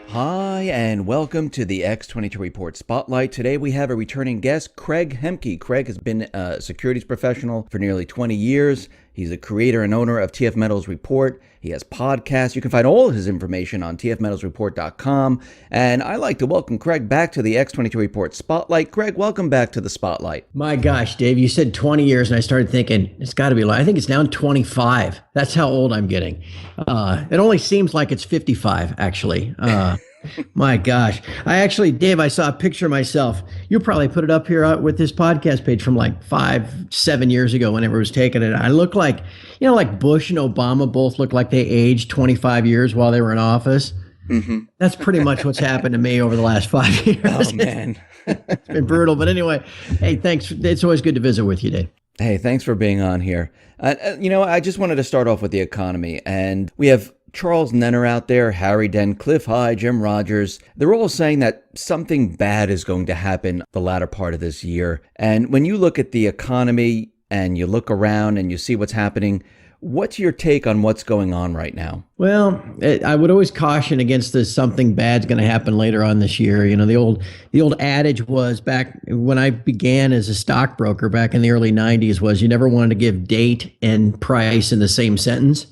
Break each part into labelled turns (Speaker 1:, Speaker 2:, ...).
Speaker 1: Hi, and welcome to the X22 Report Spotlight. Today we have a returning guest, Craig Hemke. Craig has been a securities professional for nearly 20 years. He's a creator and owner of TF Metals Report. He has podcasts. You can find all of his information on tfmetalsreport.com. And I'd like to welcome Craig back to the X22 Report Spotlight. Craig, welcome back to the Spotlight.
Speaker 2: My gosh, Dave, you said 20 years, and I started thinking, it's got to be I think it's now 25. That's how old I'm getting. It only seems like it's 55, actually. My gosh. Dave, I saw a picture of myself. You probably put it up here with this podcast page from like 7 years ago whenever it was taken. And I look like, like Bush and Obama both look like they aged 25 years while they were in office. Mm-hmm. That's pretty much what's happened to me over the last 5 years.
Speaker 1: Oh, man.
Speaker 2: It's been brutal. But anyway, hey, thanks. It's always good to visit with you, Dave.
Speaker 1: Hey, thanks for being on here. I just wanted to start off with the economy. And we have Charles Nenner out there, Harry Dent, Cliff High, Jim Rogers. They're all saying that something bad is going to happen the latter part of this year. And when you look at the economy and you look around and you see what's happening, what's your take on what's going on right now?
Speaker 2: Well, I would always caution against this something bad's going to happen later on this year. The old adage was back when I began as a stockbroker back in the early 90s was you never wanted to give date and price in the same sentence.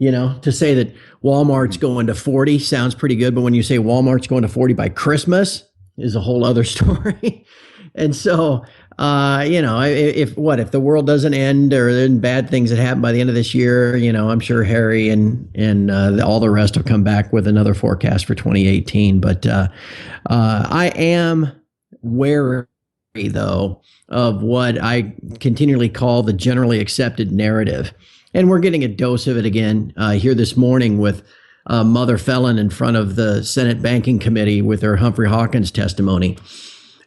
Speaker 2: To say that Walmart's going to 40 sounds pretty good, but when you say Walmart's going to 40 by Christmas is a whole other story. And so, if the world doesn't end or then bad things that happen by the end of this year, I'm sure Harry and all the rest will come back with another forecast for 2018. But I am wary, though, of what I continually call the generally accepted narrative. And we're getting a dose of it again here this morning with Mother Felon in front of the Senate Banking Committee with her Humphrey Hawkins testimony.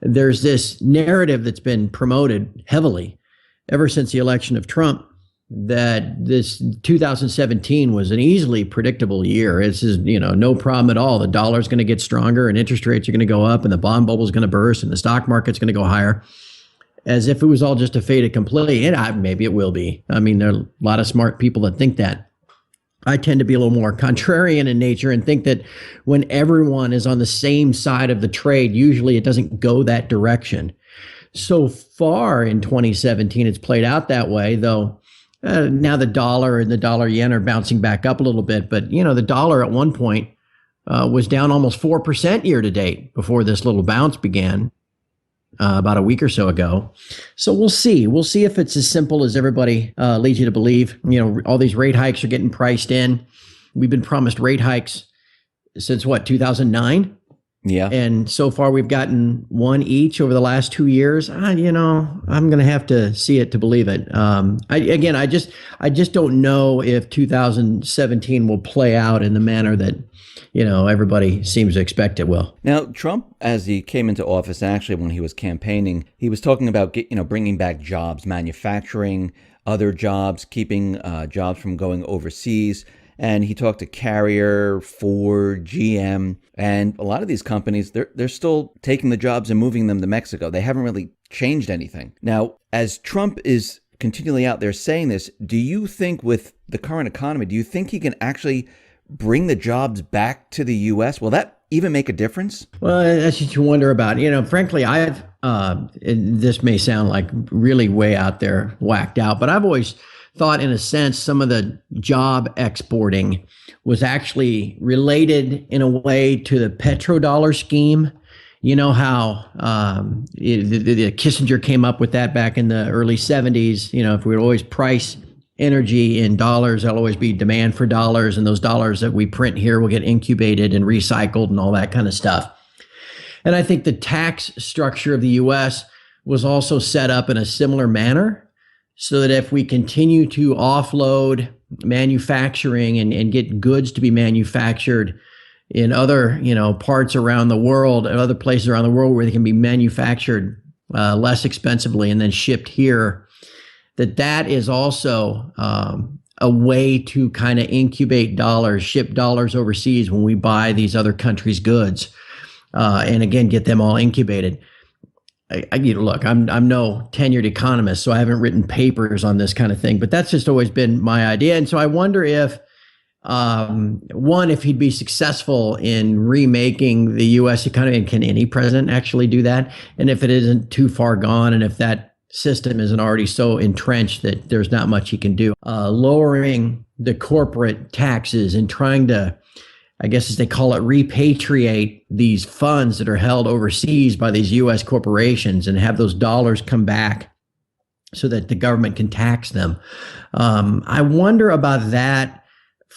Speaker 2: There's this narrative that's been promoted heavily ever since the election of Trump that this 2017 was an easily predictable year. It's no problem at all. The dollar's going to get stronger and interest rates are going to go up and the bond bubble is going to burst and the stock market's going to go higher. As if it was all just a fait accompli. And maybe it will be. I mean, there are a lot of smart people that think that. I tend to be a little more contrarian in nature and think that when everyone is on the same side of the trade, usually it doesn't go that direction. So far in 2017, it's played out that way, though now the dollar and the dollar yen are bouncing back up a little bit. But, the dollar at one point was down almost 4% year to date before this little bounce began. About a week or so ago. So we'll see. We'll see if it's as simple as everybody leads you to believe. All these rate hikes are getting priced in. We've been promised rate hikes since 2009?
Speaker 1: Yeah.
Speaker 2: And so far we've gotten one each over the last 2 years. I'm going to have to see it to believe it. I just don't know if 2017 will play out in the manner that everybody seems to expect it will.
Speaker 1: Now, Trump, as he came into office, actually, when he was campaigning, he was talking about, bringing back jobs, manufacturing, other jobs, keeping jobs from going overseas. And he talked to Carrier, Ford, GM, and a lot of these companies, they're still taking the jobs and moving them to Mexico. They haven't really changed anything. Now, as Trump is continually out there saying this, do you think with the current economy, do you think he can actually bring the jobs back to the U.S.? Will that even make a difference?
Speaker 2: Well, that's what you wonder about. Frankly, this may sound like really way out there, whacked out, but I've always thought, in a sense, some of the job exporting was actually related in a way to the petrodollar scheme. You know how the Kissinger came up with that back in the early 70s. If we would always price energy in dollars, there'll always be demand for dollars, and those dollars that we print here will get incubated and recycled and all that kind of stuff. And I think the tax structure of the U.S. was also set up in a similar manner, so that if we continue to offload manufacturing and get goods to be manufactured in other, parts around the world, other places around the world where they can be manufactured less expensively and then shipped here, that is also a way to kind of incubate dollars, ship dollars overseas when we buy these other countries' goods, and again, get them all incubated. Look, I'm no tenured economist, so I haven't written papers on this kind of thing, but that's just always been my idea. And so I wonder if One, if he'd be successful in remaking the U.S. economy, and can any president actually do that? And if it isn't too far gone, and if that system isn't already so entrenched that there's not much he can do, lowering the corporate taxes and trying to, I guess as they call it, repatriate these funds that are held overseas by these U.S. corporations and have those dollars come back so that the government can tax them. I wonder about that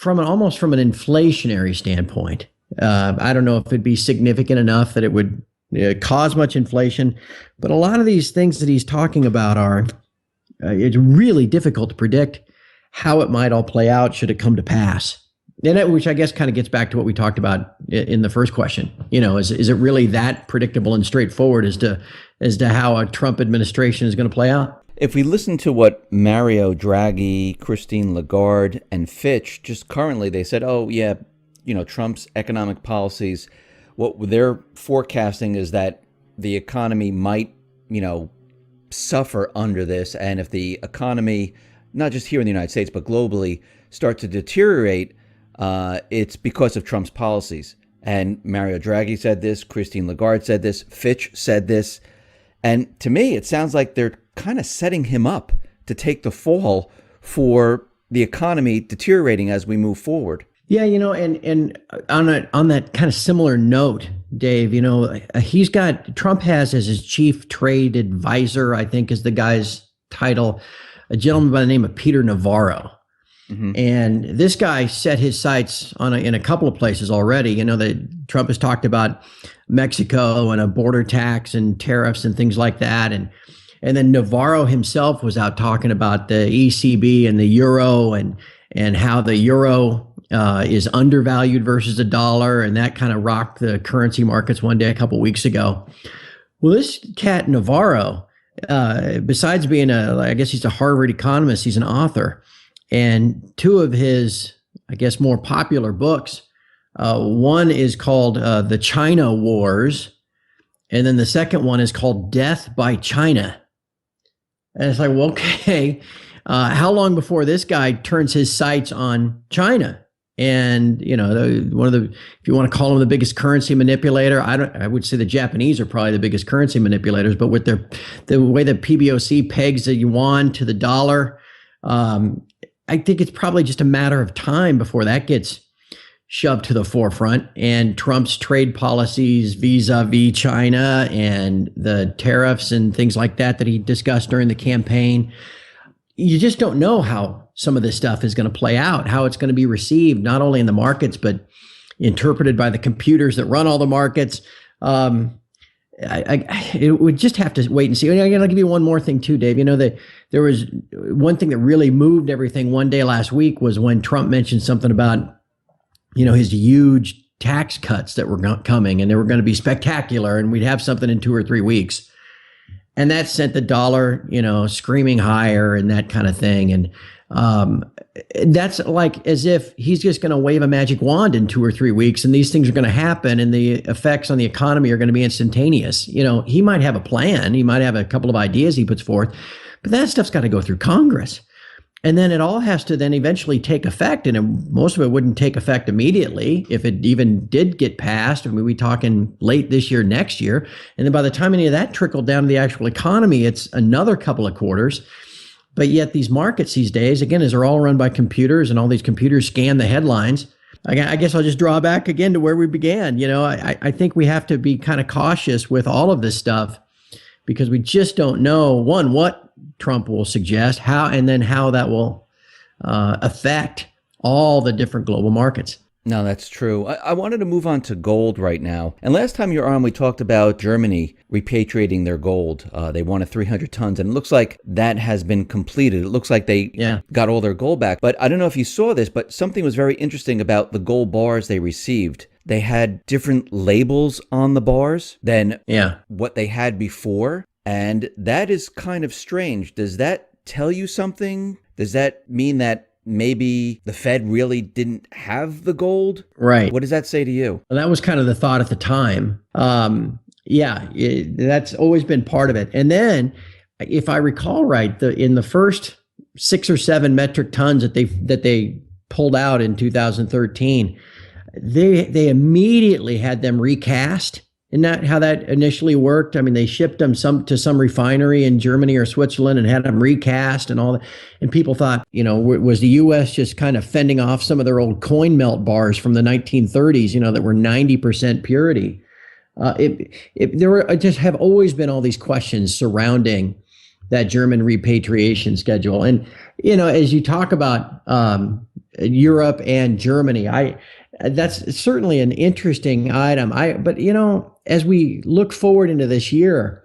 Speaker 2: almost from an inflationary standpoint. I don't know if it'd be significant enough that it would cause much inflation, but a lot of these things that he's talking about are, it's really difficult to predict how it might all play out should it come to pass. And which I guess kind of gets back to what we talked about in the first question. Is it really that predictable and straightforward as to how a Trump administration is going to play out?
Speaker 1: If we listen to what Mario Draghi, Christine Lagarde, and Fitch just currently, they said, oh, yeah, Trump's economic policies, what they're forecasting is that the economy might, suffer under this. And if the economy, not just here in the United States, but globally, start to deteriorate, it's because of Trump's policies. And Mario Draghi said this, Christine Lagarde said this, Fitch said this. And to me, it sounds like they're kind of setting him up to take the fall for the economy deteriorating as we move forward.
Speaker 2: Yeah, and on that kind of similar note, Dave, Trump has as his chief trade advisor, I think is the guy's title, a gentleman by the name of Peter Navarro. Mm-hmm. And this guy set his sights in a couple of places already. That Trump has talked about Mexico and a border tax and tariffs and things like that. And then Navarro himself was out talking about the ECB and the euro and how the euro is undervalued versus the dollar, and that kind of rocked the currency markets one day a couple of weeks ago. Well, this cat Navarro, besides being I guess he's a Harvard economist, he's an author, and two of his, I guess, more popular books, one is called The China Wars, and then the second one is called Death by China. And it's like, well, okay, how long before this guy turns his sights on China? And, if you want to call them the biggest currency manipulator, I would say the Japanese are probably the biggest currency manipulators, but with the way that PBOC pegs the yuan to the dollar, I think it's probably just a matter of time before that gets shoved to the forefront. And Trump's trade policies vis-a-vis China and the tariffs and things like that he discussed during the campaign, you just don't know how some of this stuff is going to play out, how it's going to be received, not only in the markets, but interpreted by the computers that run all the markets. It would just have to wait and see. And I'll give you one more thing too, Dave. That there was one thing that really moved everything one day last week was when Trump mentioned something about, his huge tax cuts that were coming, and they were going to be spectacular, and we'd have something in 2 or 3 weeks. And that sent the dollar, screaming higher and that kind of thing. And that's like as if he's just going to wave a magic wand in 2 or 3 weeks and these things are going to happen and the effects on the economy are going to be instantaneous. He might have a plan. He might have a couple of ideas he puts forth, but that stuff's got to go through Congress. And then it all has to then eventually take effect. And most of it wouldn't take effect immediately if it even did get passed. I mean, we're talking late this year, next year. And then by the time any of that trickled down to the actual economy, it's another couple of quarters. But yet these markets these days, again, as they're all run by computers and all these computers scan the headlines, I guess I'll just draw back again to where we began. I think we have to be kind of cautious with all of this stuff because we just don't know, one, what Trump will suggest, how that will affect all the different global markets.
Speaker 1: No, that's true. I wanted to move on to gold right now. And last time you were on, we talked about Germany repatriating their gold. They wanted 300 tons, and it looks like that has been completed. It looks like they got all their gold back. But I don't know if you saw this, but something was very interesting about the gold bars they received. They had different labels on the bars than what they had before. And that is kind of strange. Does that tell you something? Does that mean that maybe the Fed really didn't have the gold?
Speaker 2: Right.
Speaker 1: What does that say to you?
Speaker 2: Well, that was kind of the thought at the time. That's always been part of it. And then, if I recall right, in the first 6 or 7 metric tons that they pulled out in 2013, they immediately had them recast. Isn't that how that initially worked? I mean, they shipped them to some refinery in Germany or Switzerland and had them recast and all that. And people thought, was the U.S. just kind of fending off some of their old coin melt bars from the 1930s, that were 90% purity? There just have always been all these questions surrounding that German repatriation schedule. And, as you talk about Europe and Germany, that's certainly an interesting item. But as we look forward into this year,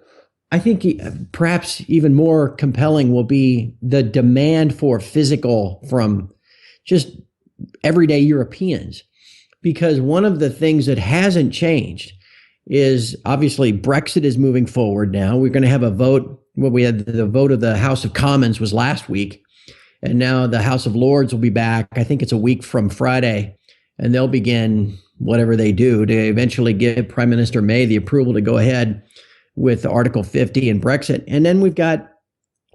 Speaker 2: I think perhaps even more compelling will be the demand for physical from just everyday Europeans. Because one of the things that hasn't changed is obviously Brexit is moving forward now. We're going to have a vote. Well, we had the vote of the House of Commons was last week, and now the House of Lords will be back. I think it's a week from Friday, and they'll begin whatever they do to eventually give Prime Minister May the approval to go ahead with Article 50 and Brexit. And then we've got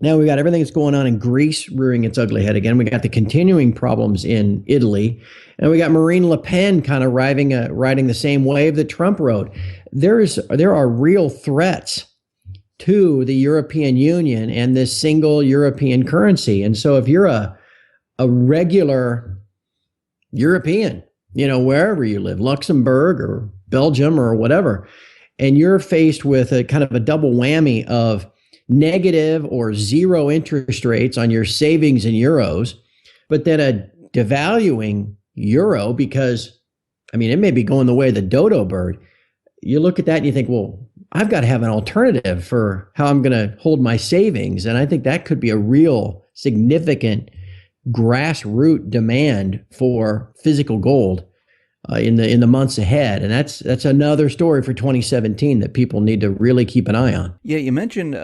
Speaker 2: everything that's going on in Greece rearing its ugly head again. We got the continuing problems in Italy, and we got Marine Le Pen kind of riding the same wave that Trump rode. There are real threats to the European Union and this single European currency. And so if you're a regular European, wherever you live, Luxembourg or Belgium or whatever, and you're faced with a kind of a double whammy of negative or zero interest rates on your savings in euros, but then a devaluing euro because, it may be going the way of the dodo bird. You look at that and you think, well, I've got to have an alternative for how I'm going to hold my savings. And I think that could be a real significant grassroots demand for physical gold in the months ahead. And that's another story for 2017 that people need to really keep an eye on.
Speaker 1: Yeah, you mentioned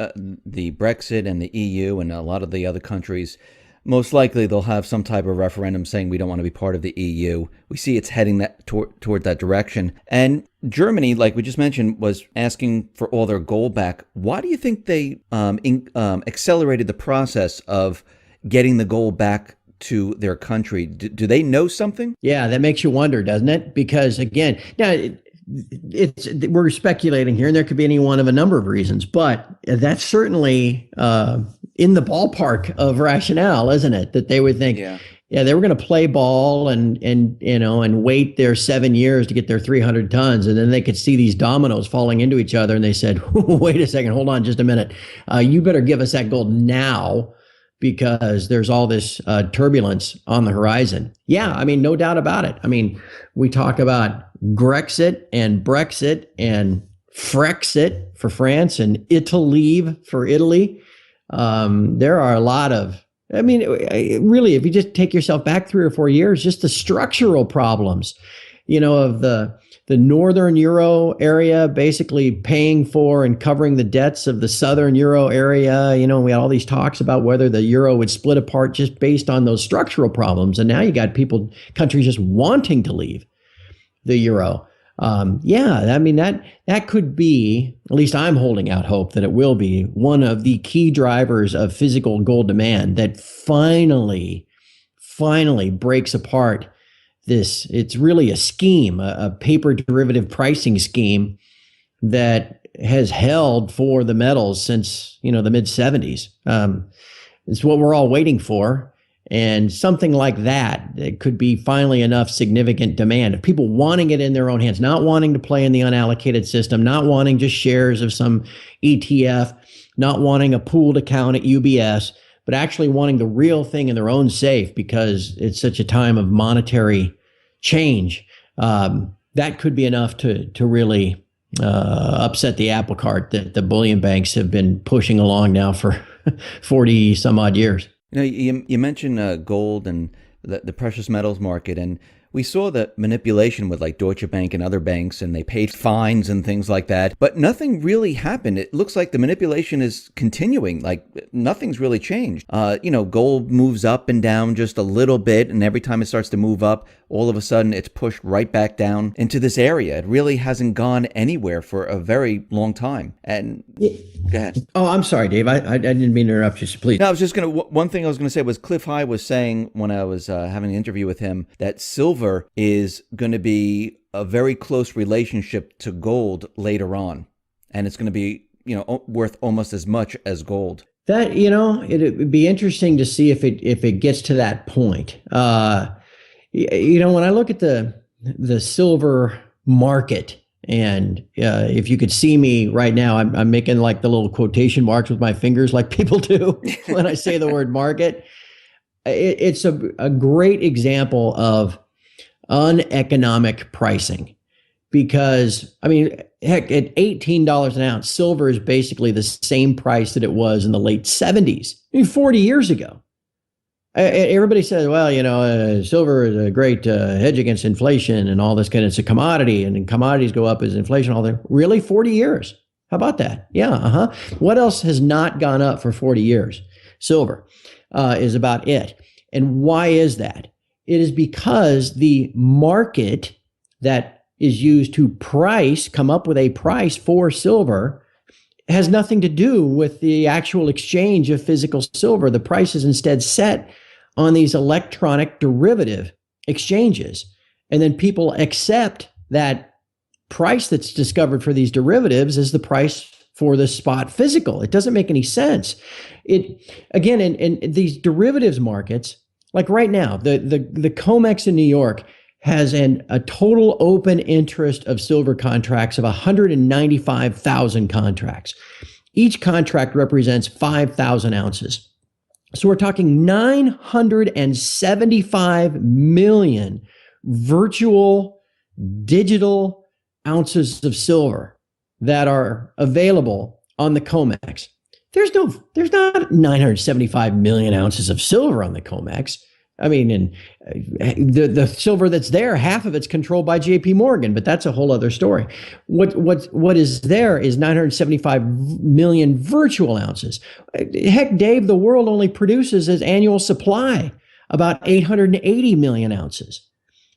Speaker 1: the Brexit and the EU and a lot of the other countries. Most likely they'll have some type of referendum saying we don't want to be part of the EU. We see it's heading toward that direction. And Germany, like we just mentioned, was asking for all their gold back. Why do you think they accelerated the process of getting the gold back to their country? Do they know something?
Speaker 2: Yeah, that makes you wonder, doesn't it? Because again, now we're speculating here, and there could be any one of a number of reasons, but that's certainly in the ballpark of rationale, isn't it? That they would think, yeah, they were going to play ball and wait their 7 years to get their 300 tons, and then they could see these dominoes falling into each other, and they said, wait a second, hold on just a minute, you better give us that gold now, because there's all this turbulence on the horizon. Yeah, no doubt about it. We talk about Grexit and Brexit and Frexit for France and Italy for Italy. There are a lot of, really, if you just take yourself back 3 or 4 years, just the structural problems, of the northern Euro area basically paying for and covering the debts of the southern Euro area. We had all these talks about whether the Euro would split apart just based on those structural problems. And now you got countries just wanting to leave the Euro. That could be, at least I'm holding out hope that it will be one of the key drivers of physical gold demand that finally breaks apart it's really a scheme, a paper derivative pricing scheme that has held for the metals since, the mid 70s. It's what we're all waiting for. And something like that, it could be finally enough significant demand of people wanting it in their own hands, not wanting to play in the unallocated system, not wanting just shares of some ETF, not wanting a pooled account at UBS, but actually wanting the real thing in their own safe because it's such a time of monetary change. That could be enough to really upset the apple cart that the bullion banks have been pushing along now for 40 some odd years.
Speaker 1: You mentioned gold and the precious metals market, and we saw the manipulation with like Deutsche Bank and other banks, and they paid fines and things like that, but nothing really happened. It looks like the manipulation is continuing. Like nothing's really changed. Gold moves up and down just a little bit, and every time it starts to move up, all of a sudden it's pushed right back down into this area. It really hasn't gone anywhere for a very long time. And go ahead.
Speaker 2: Oh, I'm sorry, Dave. I didn't mean to interrupt you. So please.
Speaker 1: No, I was just going to, one thing I was going to say was Cliff High was saying when I was having an interview with him that silver is going to be a very close relationship to gold later on. And it's going to be, worth almost as much as gold.
Speaker 2: That, it would be interesting to see if it gets to that point. When I look at the silver market, and if you could see me right now, I'm making like the little quotation marks with my fingers like people do when I say the word market. It's a great example of uneconomic pricing, because, heck, at $18 an ounce, silver is basically the same price that it was in the late 70s, 40 years ago. Everybody says, well, silver is a great hedge against inflation and all this kind of, it's a commodity, and commodities go up as inflation, all that. Really? 40 years? How about that? Yeah. What else has not gone up for 40 years? Silver is about it. And why is that? It is because the market that is used to come up with a price for silver has nothing to do with the actual exchange of physical silver. The price is instead set on these electronic derivative exchanges. And then people accept that price that's discovered for these derivatives as the price for the spot physical. It doesn't make any sense. Again, in these derivatives markets, like right now, the COMEX in New York has a total open interest of silver contracts of 195,000 contracts. Each contract represents 5,000 ounces. So we're talking 975 million virtual digital ounces of silver that are available on the COMEX. There's not 975 million ounces of silver on the COMEX. And the silver that's there, half of it's controlled by JP Morgan, but that's a whole other story. What is there is 975 million virtual ounces. Heck, Dave, the world only produces as annual supply about 880 million ounces.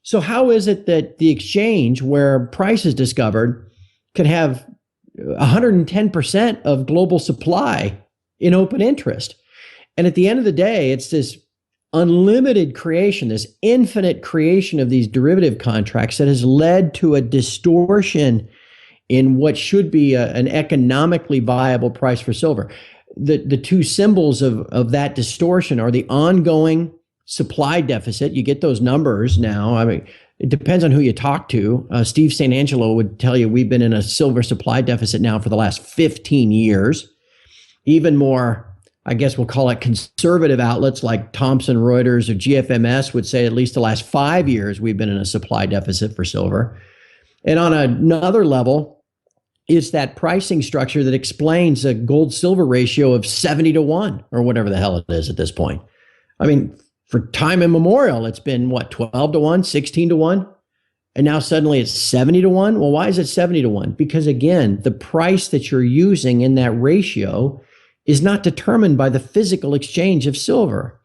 Speaker 2: So how is it that the exchange where price is discovered can have 110% of global supply in open interest? And at the end of the day, it's this unlimited creation, this infinite creation of these derivative contracts that has led to a distortion in what should be an economically viable price for silver. The two symbols of that distortion are the ongoing supply deficit. You get those numbers now. It depends on who you talk to. Steve St. Angelo would tell you we've been in a silver supply deficit now for the last 15 years. Even more, I guess we'll call it conservative outlets like Thomson Reuters or GFMS would say at least the last 5 years we've been in a supply deficit for silver. And on another level, it's that pricing structure that explains a gold-silver ratio of 70-1 or whatever the hell it is at this point. For time immemorial, it's been 12-1, 16-1, and now suddenly it's 70-1. Well, why is it 70-1? Because again, the price that you're using in that ratio is not determined by the physical exchange of silver.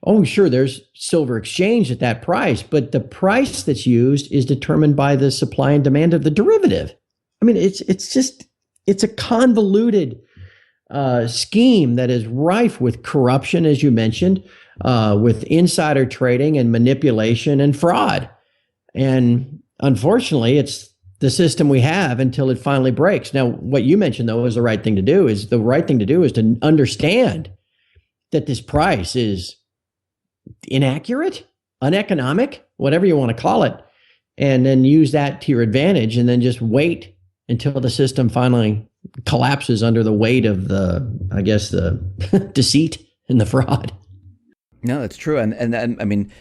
Speaker 2: Oh, sure, there's silver exchange at that price, but the price that's used is determined by the supply and demand of the derivative. It's a convoluted scheme that is rife with corruption, as you mentioned, with insider trading and manipulation and fraud. And unfortunately, it's the system we have until it finally breaks. Now, what you mentioned, though, is the right thing to do is to understand that this price is inaccurate, uneconomic, whatever you want to call it, and then use that to your advantage, and then just wait until the system finally collapses under the weight of the deceit and the fraud.
Speaker 1: No, that's true. And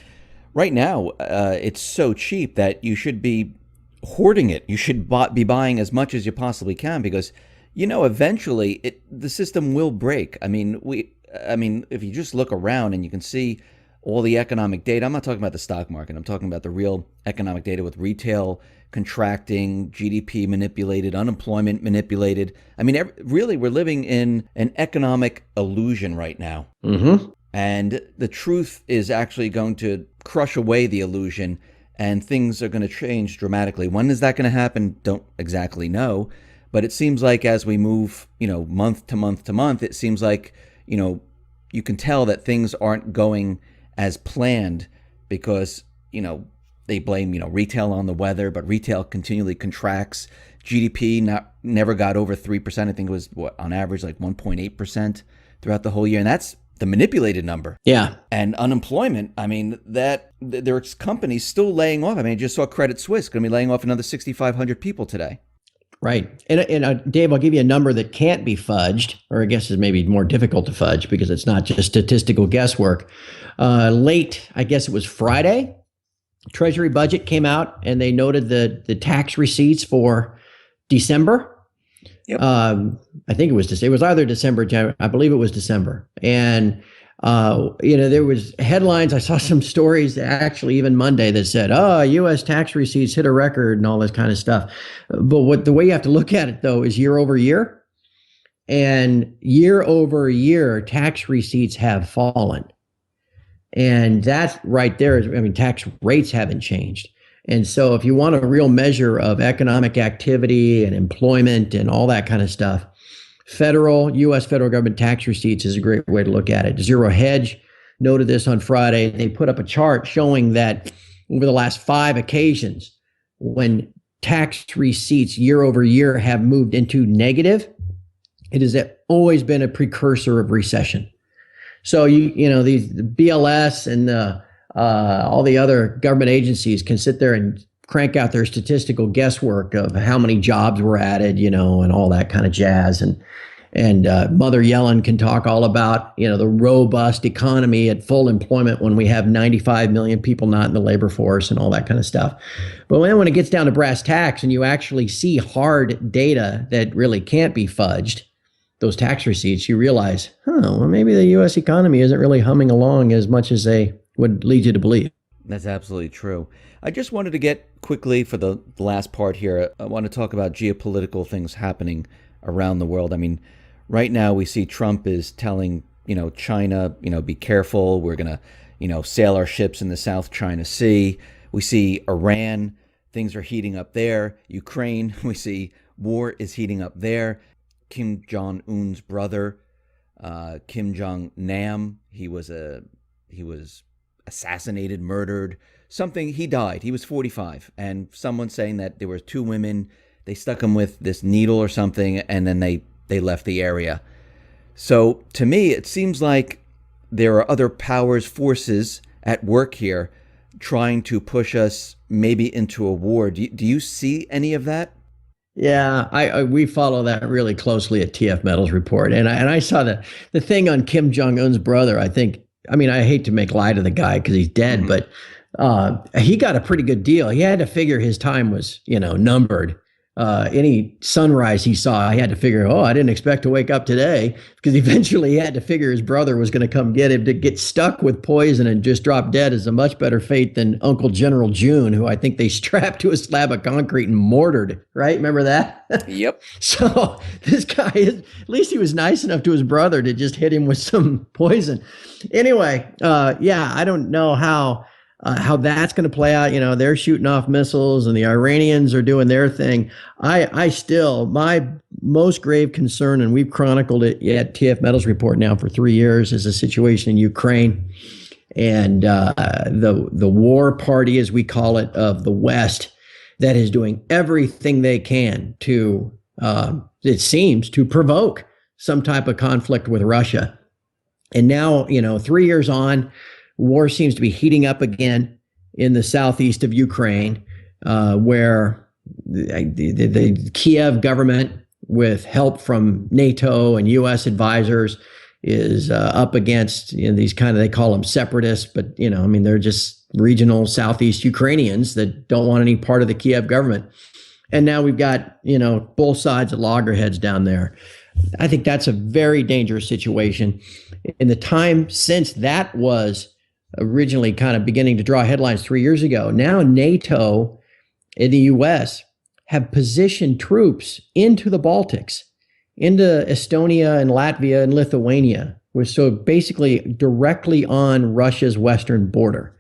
Speaker 1: right now, it's so cheap that you should be hoarding it. You should be buying as much as you possibly can, because eventually the system will break. If you just look around and you can see all the economic data. I'm not talking about the stock market. I'm talking about the real economic data with retail contracting, GDP manipulated, unemployment manipulated. I mean, really, we're living in an economic illusion right now.
Speaker 2: Mm-hmm.
Speaker 1: And the truth is actually going to crush away the illusion, and things are going to change dramatically. When is that going to happen? Don't exactly know. But it seems like as we move, month to month to month, it seems like, you can tell that things aren't going as planned because, they blame, retail on the weather, but retail continually contracts. GDP never got over 3%. I think it was on average like 1.8% throughout the whole year. And that's the manipulated number.
Speaker 2: Yeah.
Speaker 1: And unemployment, I mean, there are companies still laying off. I mean, I just saw Credit Suisse going to be laying off another 6,500 people today.
Speaker 2: Right. And Dave, I'll give you a number that can't be fudged, or I guess is maybe more difficult to fudge because it's not just statistical guesswork. Late, I guess it was Friday, Treasury budget came out and they noted the tax receipts for December.
Speaker 1: Yep.
Speaker 2: I think it was either December, January. I believe it was December. And there was headlines. I saw some stories actually even Monday that said, U.S. tax receipts hit a record and all this kind of stuff. But the way you have to look at it, though, is year over year. And year over year, tax receipts have fallen. And that right there tax rates haven't changed. And so if you want a real measure of economic activity and employment and all that kind of stuff, U.S. federal government tax receipts is a great way to look at it. Zero Hedge noted this on Friday. They put up a chart showing that over the last 5 occasions, when tax receipts year over year have moved into negative, it has always been a precursor of recession. So these BLS and all the other government agencies can sit there and crank out their statistical guesswork of how many jobs were added, and all that kind of jazz. And Mother Yellen can talk all about, the robust economy at full employment when we have 95 million people not in the labor force and all that kind of stuff. But when it gets down to brass tacks and you actually see hard data that really can't be fudged, those tax receipts, you realize, maybe the U.S. economy isn't really humming along as much as they would lead you to believe.
Speaker 1: That's absolutely true. I just wanted to get quickly for the last part here. I want to talk about geopolitical things happening around the world. I mean, right now we see Trump is telling, China, be careful. We're going to, sail our ships in the South China Sea. We see Iran, things are heating up there. Ukraine, we see war is heating up there. Kim Jong-un's brother, Kim Jong-nam, he was assassinated, murdered, he died. He was 45. And someone saying that there were 2 women, they stuck him with this needle or something, and then they left the area. So to me, it seems like there are other powers, forces at work here trying to push us maybe into a war. Do you see any of that?
Speaker 2: Yeah, we follow that really closely at TF Metals Report. And I saw the thing on Kim Jong-un's brother. I hate to make light of the guy because he's dead, but he got a pretty good deal. He had to figure his time was, numbered. Any sunrise he saw, he had to figure, I didn't expect to wake up today, because eventually he had to figure his brother was going to come get him. To get stuck with poison and just drop dead is a much better fate than Uncle General June, who I think they strapped to a slab of concrete and mortared, right? Remember that?
Speaker 1: Yep.
Speaker 2: So this guy, at least he was nice enough to his brother to just hit him with some poison. Anyway, I don't know how that's going to play out. They're shooting off missiles and the Iranians are doing their thing. My most grave concern, and we've chronicled it at TF Metals Report now for 3 years, is the situation in Ukraine and the war party, as we call it, of the West, that is doing everything they can to, it seems, to provoke some type of conflict with Russia. And now, 3 years on, war seems to be heating up again in the southeast of Ukraine, where the Kiev government, with help from NATO and U.S. advisors, is up against these they call them separatists, but they're just regional southeast Ukrainians that don't want any part of the Kiev government. And now we've got both sides at loggerheads down there. I think that's a very dangerous situation. In the time since that was originally kind of beginning to draw headlines 3 years ago. Now NATO in the US have positioned troops into the Baltics, into Estonia and Latvia and Lithuania, so basically directly on Russia's western border.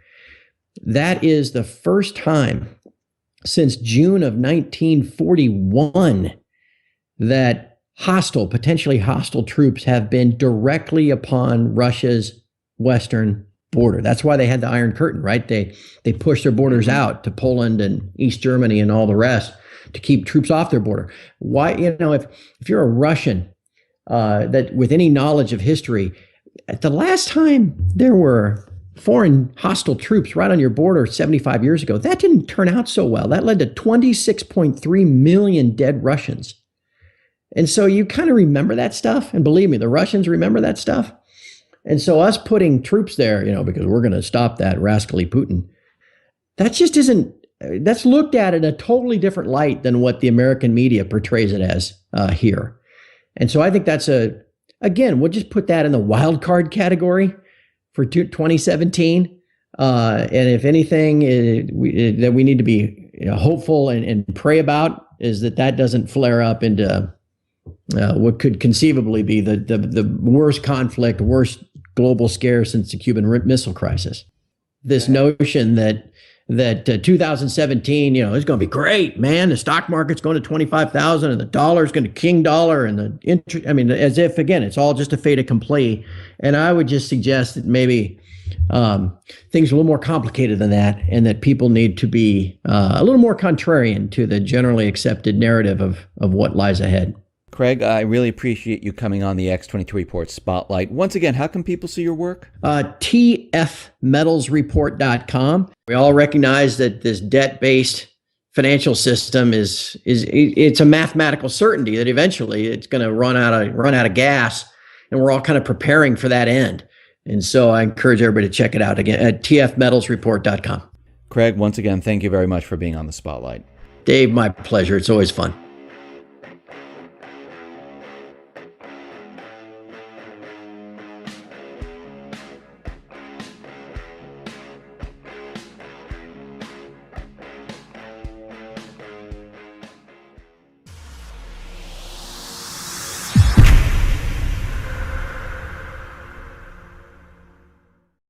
Speaker 2: That is the first time since June of 1941 that potentially hostile troops have been directly upon Russia's western border. That's why they had the Iron Curtain, right? They pushed their borders out to Poland and East Germany and all the rest to keep troops off their border. Why, if you're a Russian that with any knowledge of history, at the last time there were foreign hostile troops right on your border 75 years ago, that didn't turn out so well. That led to 26.3 million dead Russians. And so you kind of remember that stuff. And believe me, the Russians remember that stuff. And so us putting troops there, because we're going to stop that rascally Putin, that just isn't, that's looked at in a totally different light than what the American media portrays it as here. And so I think that's again, we'll just put that in the wild card category for 2017. And if anything that we need to be hopeful and pray about is that doesn't flare up into what could conceivably be the worst conflict, worst global scare since the Cuban Missile Crisis. This notion that 2017, is going to be great, man. The stock market's going to 25,000 and the dollar's going to king dollar and the interest. I mean, as if, again, it's all just a fait accompli. And I would just suggest that maybe things are a little more complicated than that, and that people need to be a little more contrarian to the generally accepted narrative of what lies ahead.
Speaker 1: Craig, I really appreciate you coming on the X22 Report Spotlight. Once again, how can people see your work? tfmetalsreport.com. We all recognize that this debt-based financial system it's a mathematical certainty that eventually it's going to run out of gas, and we're all kind of preparing for that end. And so I encourage everybody to check it out again at tfmetalsreport.com. Craig, once again, thank you very much for being on the Spotlight.
Speaker 2: Dave, my pleasure. It's always fun.